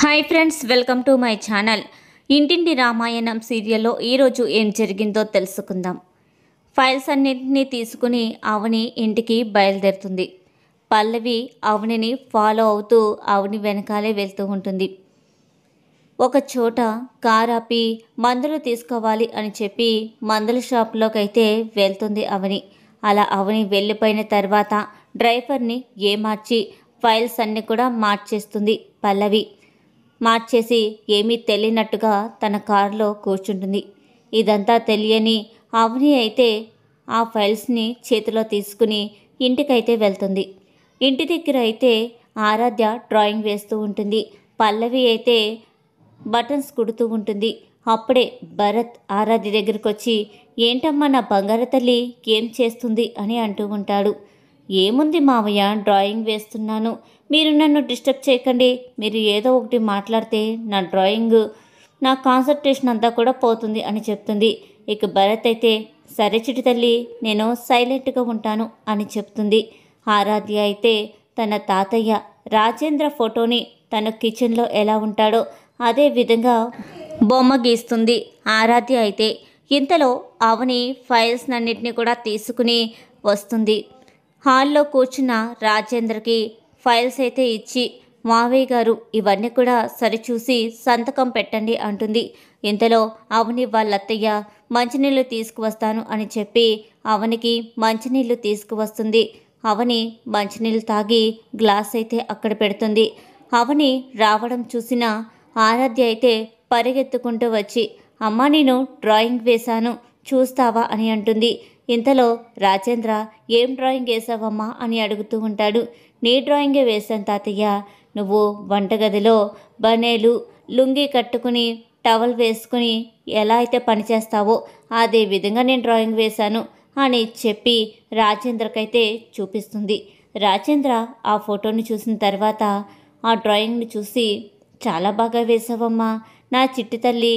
Hi friends, welcome to my channel. ఇంటింటి రామాయణం సీరియల్లో ఈరోజు ఏం జరిగిందో తెలుసుకుందాం. ఫైల్స్ అన్నింటినీ తీసుకుని అవని ఇంటికి బయలుదేరుతుంది. పల్లవి అవనిని ఫాలో అవుతూ అవని వెనకాలే వెళ్తూ ఉంటుంది. ఒక చోట కార్ ఆపి మందులు తీసుకోవాలి అని చెప్పి మందుల షాప్లోకి అయితే వెళ్తుంది అవని. అలా అవని వెళ్ళిపోయిన తర్వాత డ్రైవర్ని ఏమార్చి ఫైల్స్ అన్నీ కూడా మార్చేస్తుంది పల్లవి. మార్చేసి ఏమీ తెలియనట్టుగా తన కారులో కూర్చుంటుంది. ఇదంతా తెలియని అవని అయితే ఆ ఫైల్స్ని చేతిలో తీసుకుని ఇంటికైతే వెళ్తుంది. ఇంటి దగ్గర అయితే ఆరాధ్య డ్రాయింగ్ వేస్తూ ఉంటుంది. పల్లవి అయితే బటన్స్ కుడుతూ ఉంటుంది. అప్పుడే భరత్ ఆరాధ్య దగ్గరికి వచ్చి, ఏంటమ్మా నా బంగారు తల్లి ఏం చేస్తుంది అని అంటూ ఉంటాడు. ఏముంది మావయ్య, డ్రాయింగ్ వేస్తున్నాను, మీరు నన్ను డిస్టర్బ్ చేయకండి. మీరు ఏదో ఒకటి మాట్లాడితే నా డ్రాయింగ్, నా కాన్సన్ట్రేషన్ అంతా కూడా పోతుంది అని చెప్తుంది. ఇక భరత్ అయితే, సరే చిటి తల్లి, నేను సైలెంట్గా ఉంటాను అని చెప్తుంది. ఆరాధ్య అయితే తన తాతయ్య రాజేంద్ర ఫోటోని తన కిచెన్లో ఎలా ఉంటాడో అదే విధంగా బొమ్మ గీస్తుంది ఆరాధ్య అయితే. ఇంతలో అవని ఫైల్స్ అన్నిటినీ కూడా తీసుకుని వస్తుంది. హాల్లో కూర్చున్న రాజేంద్రకి ఫైల్స్ అయితే ఇచ్చి, మావయ్య గారు ఇవన్నీ కూడా సరిచూసి సంతకం పెట్టండి అంటుంది. ఇంతలో అవని వాళ్ళత్తయ్య మంచినీళ్ళు తీసుకువస్తాను అని చెప్పి అవనికి మంచినీళ్ళు తీసుకువస్తుంది. అవని మంచినీళ్ళు తాగి గ్లాస్ అయితే అక్కడ పెడుతుంది. అవని రావడం చూసిన ఆరాధ్య అయితే పరిగెత్తుకుంటూ వచ్చి, అమ్మా నేను డ్రాయింగ్ వేశాను చూస్తావా అని అంటుంది. ఇంతలో రాజేంద్ర, ఏం డ్రాయింగ్ వేసావమ్మా అని అడుగుతూ ఉంటాడు. నీ డ్రాయింగే వేశాను తాతయ్య, నువ్వు వంటగదిలో బనేలు లుంగి కట్టుకుని టవల్ వేసుకుని ఎలా అయితే పనిచేస్తావో అదే విధంగా నేను డ్రాయింగ్ వేశాను అని చెప్పి రాజేంద్రకైతే చూపిస్తుంది. రాజేంద్ర ఆ ఫోటోని చూసిన తర్వాత ఆ డ్రాయింగ్ని చూసి, చాలా బాగా వేసావమ్మా, నా చిట్టి తల్లి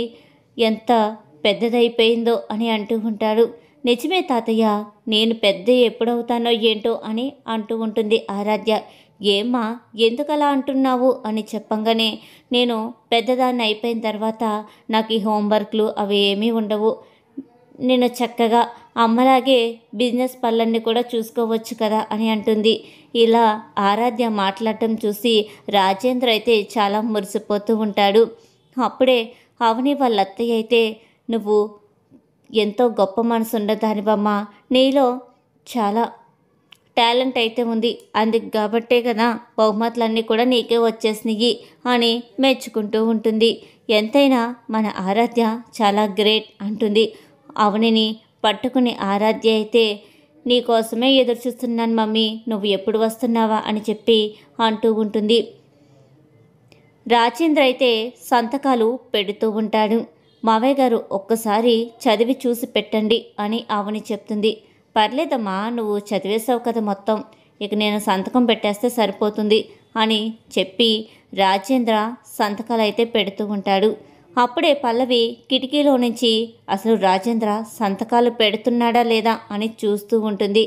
ఎంత పెద్దదైపోయిందో అని అంటూ ఉంటాడు. నిజమే తాతయ్య, నేను పెద్ద ఎప్పుడవుతానో ఏంటో అని అంటూ ఉంటుంది ఆరాధ్య. ఏమ్మా ఎందుకలా అంటున్నావు అని చెప్పంగానే, నేను పెద్దదాన్ని అయిపోయిన తర్వాత నాకు ఈ హోంవర్క్లు అవి ఏమీ ఉండవు, నేను చక్కగా అమ్మలాగే బిజినెస్ పనులన్నీ కూడా చూసుకోవచ్చు కదా అని అంటుంది. ఇలా ఆరాధ్య మాట్లాడటం చూసి రాజేంద్ర అయితే చాలా మురిసిపోతూ ఉంటాడు. అప్పుడే అవని వాళ్ళ అత్తయ్య అయితే, నువ్వు ఎంతో గొప్ప మనసు ఉండదానివమ్మా, నీలో చాలా టాలెంట్ అయితే ఉంది, అందుకు కాబట్టే కదా బహుమతులన్నీ కూడా నీకే వచ్చేసినాయి అని మెచ్చుకుంటూ ఉంటుంది. ఎంతైనా మన ఆరాధ్య చాలా గ్రేట్ అంటుంది. అవనిని పట్టుకుని ఆరాధ్య అయితే, నీకోసమే ఎదురు చూస్తున్నాను మమ్మీ, నువ్వు ఎప్పుడు వస్తున్నావా అని చెప్పి అంటూ ఉంటుంది. రాజేంద్ర అయితే సంతకాలు పెడుతూ ఉంటాడు. మావయ్య గారు ఒక్కసారి చదివి చూసి పెట్టండి అని అవని చెప్తుంది. పర్లేదమ్మా, నువ్వు చదివేసావు కదా మొత్తం, ఇక నేను సంతకం పెట్టేస్తే సరిపోతుంది అని చెప్పి రాజేంద్ర సంతకాలు అయితే పెడుతూ ఉంటాడు. అప్పుడే పల్లవి కిటికీలో నుంచి అసలు రాజేంద్ర సంతకాలు పెడుతున్నాడా లేదా అని చూస్తూ ఉంటుంది.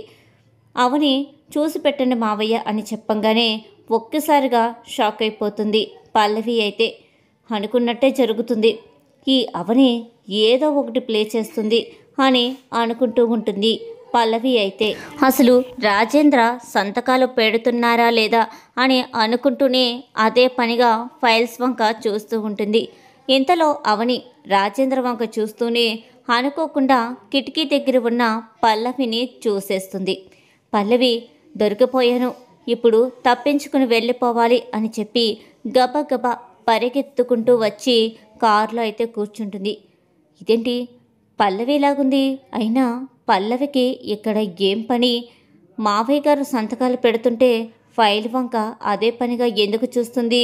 అవని చూసి పెట్టండి మావయ్య అని చెప్పంగానే ఒక్కసారిగా షాక్ అయిపోతుంది పల్లవి అయితే. అనుకున్నట్టే జరుగుతుంది, ఈ అవని ఏదో ఒకటి ప్లే చేస్తుంది అని అనుకుంటూ ఉంటుంది పల్లవి అయితే. అసలు రాజేంద్ర సంతకాలు పెడుతున్నారా లేదా అని అనుకుంటూనే అదే పనిగా ఫైల్స్ వంక చూస్తూ ఉంటుంది. ఇంతలో అవని రాజేంద్ర వంక చూస్తూనే అనుకోకుండా కిటికీ దగ్గర ఉన్న పల్లవిని చూసేస్తుంది. పల్లవి, దొరికిపోయాను, ఇప్పుడు తప్పించుకుని వెళ్ళిపోవాలి అని చెప్పి గబగబా పరిగెత్తుకుంటూ వచ్చి కారులో అయితే కూర్చుంటుంది. ఇదేంటి పల్లవిలాగుంది, అయినా పల్లవికి ఇక్కడ ఏం పని? మావయ్య గారు సంతకాలు పెడుతుంటే ఫైల్ వంక అదే పనిగా ఎందుకు చూస్తుంది?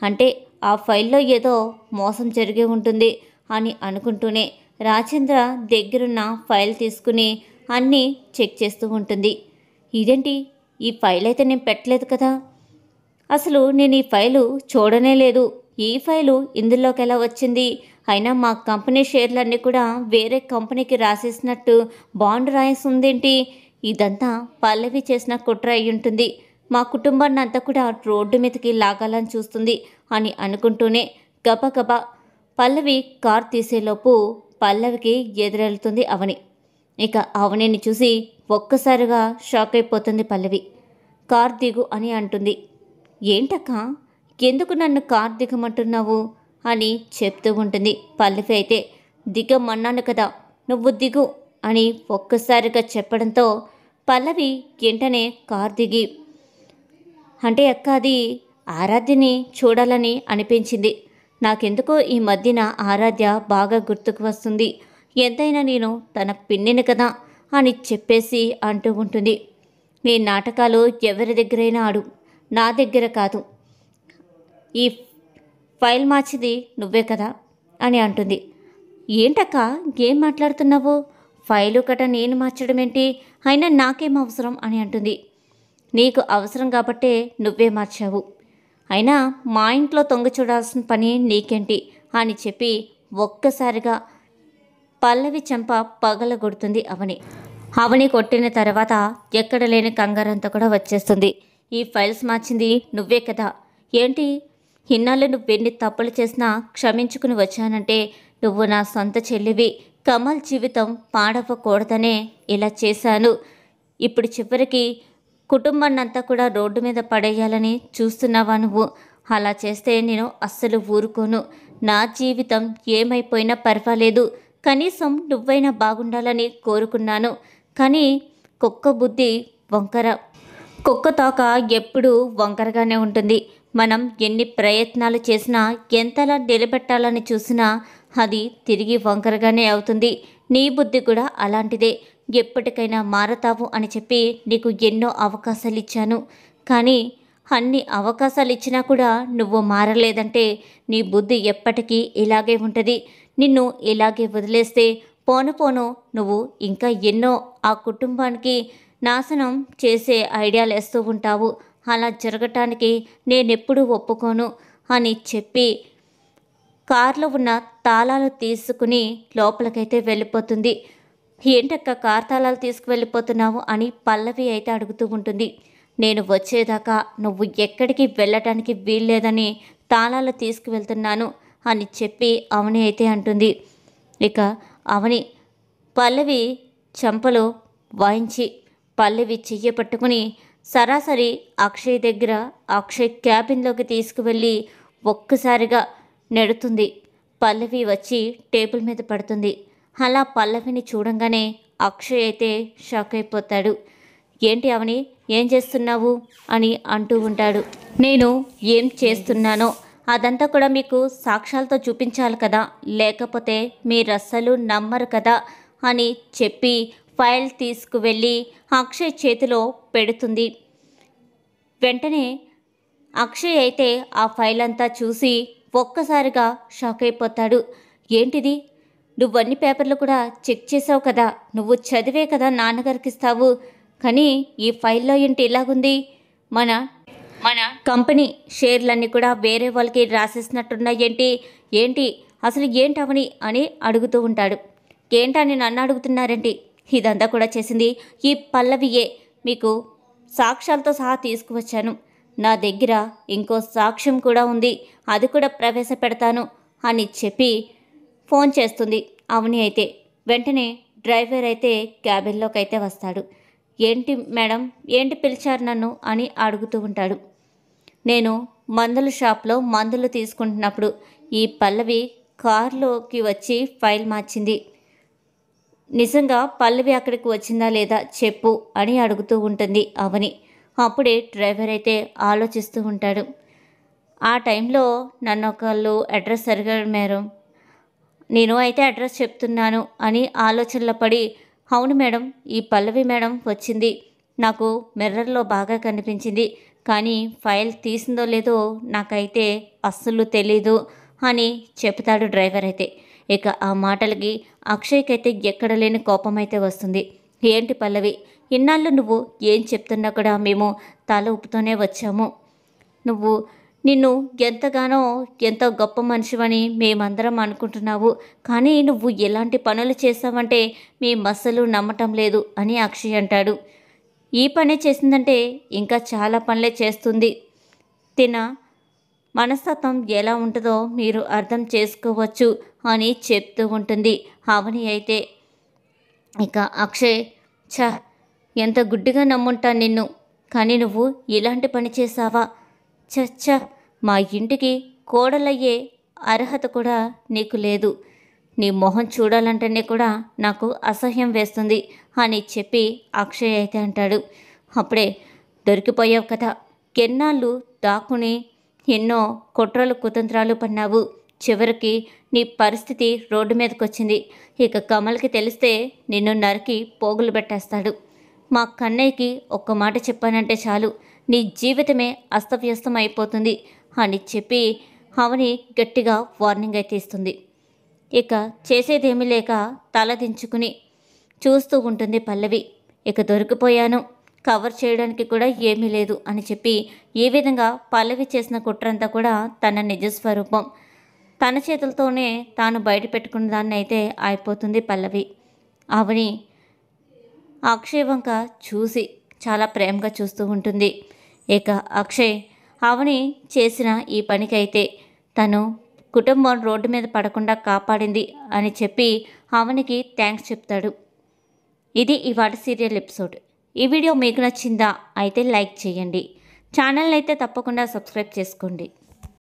అంటే ఆ ఫైల్లో ఏదో మోసం జరిగి ఉంటుంది అని అనుకుంటూనే రాజేంద్ర దగ్గరున్న ఫైల్ తీసుకుని అన్నీ చెక్ చేస్తూ ఉంటుంది. ఇదేంటి, ఈ ఫైల్ అయితే నేను పెట్టలేదు కదా, అసలు నేను ఈ ఫైలు చూడనే లేదు, ఈ ఫైలు ఇందులోకి ఎలా వచ్చింది? అయినా మా కంపెనీ షేర్లన్నీ కూడా వేరే కంపెనీకి రాసేసినట్టు బాండ్ రాసి ఉందేంటి? ఇదంతా పల్లవి చేసిన కుట్ర అయి ఉంటుంది. మా కుటుంబాన్ని అంతా కూడా రోడ్డు మీదకి లాగాలని చూస్తుంది అని అనుకుంటూనే గబగబా పల్లవి కార్ తీసేలోపు పల్లవికి ఎదురెళ్తుంది అవని. ఇక అవనిని చూసి ఒక్కసారిగా షాక్ అయిపోతుంది పల్లవి. కార్ దిగు అని అంటుంది. ఏంటక్క, ఎందుకు నన్ను కార్ దిగమంటున్నావు అని చెప్తూ ఉంటుంది. పల్లవి అయితే దిగమన్నాను కదా, నువ్వు దిగు అని ఒక్కసారిగా చెప్పడంతో పల్లవి వెంటనే కార్ దిగి, అంటే అక్క అది ఆరాధ్యని చూడాలని అనిపించింది. నాకెందుకో ఈ మధ్యన ఆరాధ్య బాగా గుర్తుకు వస్తుంది. ఎంతైనా నేను తన పిన్నిని కదా అని చెప్పేసి అంటూ ఉంటుంది. నీ నాటకాలు ఎవరి దగ్గరైనా ఆడు, నా దగ్గర కాదు. ఈ ఫైల్ మార్చింది నువ్వే కదా అని అంటుంది. ఏంటక్క ఏం మాట్లాడుతున్నావు? ఫైలు కట నేను మార్చడం ఏంటి? అయినా నాకేం అవసరం అని అంటుంది. నీకు అవసరం కాబట్టే నువ్వే మార్చావు. అయినా మా ఇంట్లో తొంగ చూడాల్సిన పని నీకేంటి అని చెప్పి ఒక్కసారిగా పల్లవి చెంప పగలగొడుతుంది అవని. అవని కొట్టిన తర్వాత ఎక్కడ లేని కంగారంతా కూడా వచ్చేస్తుంది. ఈ ఫైల్స్ మార్చింది నువ్వే కదా, ఏంటి ఇన్నాళ్ళు నువ్వెన్ని తప్పులు చేసినా క్షమించుకుని వచ్చానంటే నువ్వు నా సొంత చెల్లివి, కమల్ జీవితం పాడవకూడదనే ఇలా చేశాను. ఇప్పుడు చివరికి కుటుంబాన్నంతా కూడా రోడ్డు మీద పడేయాలని చూస్తున్నావా నువ్వు? అలా చేస్తే నేను అస్సలు ఊరుకోను. నా జీవితం ఏమైపోయినా పర్వాలేదు, కనీసం నువ్వైనా బాగుండాలని కోరుకున్నాను. కానీ కుక్క బుద్ధి వంకర, కుక్క తోక ఎప్పుడూ వంకరగానే ఉంటుంది. మనం ఎన్ని ప్రయత్నాలు చేసినా, ఎంతలా నిలబెట్టాలని చూసినా అది తిరిగి వంకరగానే అవుతుంది. నీ బుద్ధి కూడా అలాంటిదే. ఎప్పటికైనా మారతావు అని చెప్పి నీకు ఎన్నో అవకాశాలు ఇచ్చాను. కానీ అన్ని అవకాశాలు ఇచ్చినా కూడా నువ్వు మారలేదంటే నీ బుద్ధి ఎప్పటికీ ఇలాగే ఉంటుంది. నిన్ను ఇలాగే వదిలేస్తే పోను పోను నువ్వు ఇంకా ఎన్నో ఆ కుటుంబానికి నాశనం చేసే ఐడియాలు వేస్తూ ఉంటావు. అలా జరగటానికి నేనెప్పుడూ ఒప్పుకోను అని చెప్పి కార్లో ఉన్న తాళాలు తీసుకుని లోపలికైతే వెళ్ళిపోతుంది. ఏంటక్క కార్ తాళాలు తీసుకువెళ్ళిపోతున్నావు అని పల్లవి అయితే అడుగుతూ ఉంటుంది. నేను వచ్చేదాకా నువ్వు ఎక్కడికి వెళ్ళటానికి వీల్లేదని తాళాలు తీసుకువెళ్తున్నాను అని చెప్పి అవని అయితే అంటుంది. ఇక అవని పల్లవి చెంపలు వాయించి పల్లవి చెయ్యి పట్టుకుని సరాసరి అక్షయ్ దగ్గర అక్షయ్ క్యాబిన్లోకి తీసుకువెళ్ళి ఒక్కసారిగా నెడుతుంది. పల్లవి వచ్చి టేబుల్ మీద పడుతుంది. అలా పల్లవిని చూడంగానే అక్షయ్ అయితే షాక్ అయిపోతాడు. ఏంటి అవని ఏం చేస్తున్నావు అని అంటూ ఉంటాడు. నేను ఏం చేస్తున్నానో అదంతా కూడా మీకు సాక్ష్యాలతో చూపించాలి కదా, లేకపోతే మీరు అస్సలు నమ్మరు కదా అని చెప్పి ఫైల్ తీసుకువెళ్ళి అక్షయ్ చేతిలో పెడుతుంది. వెంటనే అక్షయ్ అయితే ఆ ఫైల్ అంతా చూసి ఒక్కసారిగా షాక్ అయిపోతాడు. ఏంటిది, నువ్వన్ని పేపర్లు కూడా చెక్ చేసావు కదా, నువ్వు చదివే కదా నాన్నగారికి ఇస్తావు, కానీ ఈ ఫైల్లో ఏంటి ఇలాగుంది? మన మన కంపెనీ షేర్లన్నీ కూడా వేరే వాళ్ళకి రాసేసినట్టున్నాయేంటి? ఏంటి అసలు ఏంటవని అని అడుగుతూ ఉంటాడు. ఏంటని నన్ను అడుగుతున్నారేంటి? ఇదంతా కూడా చేసింది ఈ పల్లవియే. మీకు సాక్ష్యాలతో సహా తీసుకువచ్చాను. నా దగ్గర ఇంకో సాక్ష్యం కూడా ఉంది, అది కూడా ప్రవేశపెడతాను అని చెప్పి ఫోన్ చేస్తుంది అవని అయితే. వెంటనే డ్రైవర్ అయితే క్యాబిన్లోకి అయితే వస్తాడు. ఏంటి మేడం, ఏంటి పిలిచారు నన్ను అని అడుగుతూ ఉంటాడు. నేను మందుల షాప్లో మందులు తీసుకుంటున్నప్పుడు ఈ పల్లవి కారులోకి వచ్చి ఫైల్ మార్చింది. నిజంగా పల్లవి అక్కడికి వచ్చిందా లేదా చెప్పు అని అడుగుతూ ఉంటుంది అవని. అప్పుడే డ్రైవర్ అయితే ఆలోచిస్తూ ఉంటాడు. ఆ టైంలో నన్ను ఒకళ్ళు అడ్రస్ అడిగారు, నేను అయితే అడ్రస్ చెప్తున్నాను అని ఆలోచనలో పడి, అవును మేడం ఈ పల్లవి మేడం వచ్చింది, నాకు మిర్రర్లో బాగా కనిపించింది, కానీ ఫైల్ తీసిందో లేదో నాకైతే అస్సలు తెలీదు అని చెప్తాడు డ్రైవర్ అయితే. ఇక ఆ మాటలకి అక్షయ్కైతే ఎక్కడ లేని కోపం అయితే వస్తుంది. ఏంటి పల్లవి, ఇన్నాళ్ళు నువ్వు ఏం చెప్తున్నా కూడా మేము తల ఊపుతూనే వచ్చాము. నిన్ను ఎంతో గొప్ప మనిషివని మేమందరం అనుకుంటున్నావు, కానీ నువ్వు ఎలాంటి పనులు చేసావంటే మేము అస్సలు నమ్మటం లేదు అని అక్షయ్ అంటాడు. ఈ పనే చేసిందంటే ఇంకా చాలా పనులే చేస్తుంది. తిన మనస్తత్వం ఎలా ఉంటుందో మీరు అర్థం చేసుకోవచ్చు అని చెప్తూ ఉంటుంది. అవని అయితే ఇక అక్షయ్, ఛ, ఎంత గుడ్డిగా నమ్ముంటాను నిన్ను, కానీ నువ్వు ఇలాంటి పని చేశావా? చచ్చ, మా ఇంటికి కోడలయ్యే అర్హత కూడా నీకు లేదు. నీ మొహం చూడాలంటేనే కూడా నాకు అసహ్యం వేస్తుంది అని చెప్పి అక్షయ్ అయితే అంటాడు. అప్పుడే దొరికిపోయావు కదా, ఎన్నాళ్ళు దాక్కుని ఎన్నో కుట్రలు కుతంత్రాలు పన్నావు, చివరికి నీ పరిస్థితి రోడ్డు మీదకి వచ్చింది. ఇక కమల్కి తెలిస్తే నిన్ను నరికి పోగులు పెట్టేస్తాడు. మా కన్నయ్యకి ఒక్క మాట చెప్పానంటే చాలు, నీ జీవితమే అస్తవ్యస్తం అయిపోతుంది అని చెప్పి అవని గట్టిగా వార్నింగ్ అయితే ఇస్తుంది. ఇక చేసేదేమీ లేక తల దించుకుని చూస్తూ ఉంటుంది పల్లవి. ఇక దొరికిపోయాను, కవర్ చేయడానికి కూడా ఏమీ లేదు అని చెప్పి ఈ విధంగా పల్లవి చేసిన కుట్రంతా కూడా తన నిజస్వరూపం తన చేతులతోనే తాను బయట పెట్టుకున్న దాన్ని అయితే అయిపోతుంది పల్లవి. అవని అక్షయ్ వంక చూసి చాలా ప్రేమగా చూస్తూ ఉంటుంది. ఇక అక్షయ్ అవని చేసిన ఈ పనికైతే తను కుటుంబం రోడ్డు మీద పడకుండా కాపాడింది అని చెప్పి అవనికి థ్యాంక్స్ చెప్తాడు. ఇది ఇవాళ సీరియల్ ఎపిసోడ్. ఈ వీడియో మీకు నచ్చిందా? అయితే లైక్ చేయండి. ఛానల్ని అయితే తప్పకుండా సబ్స్క్రైబ్ చేసుకోండి.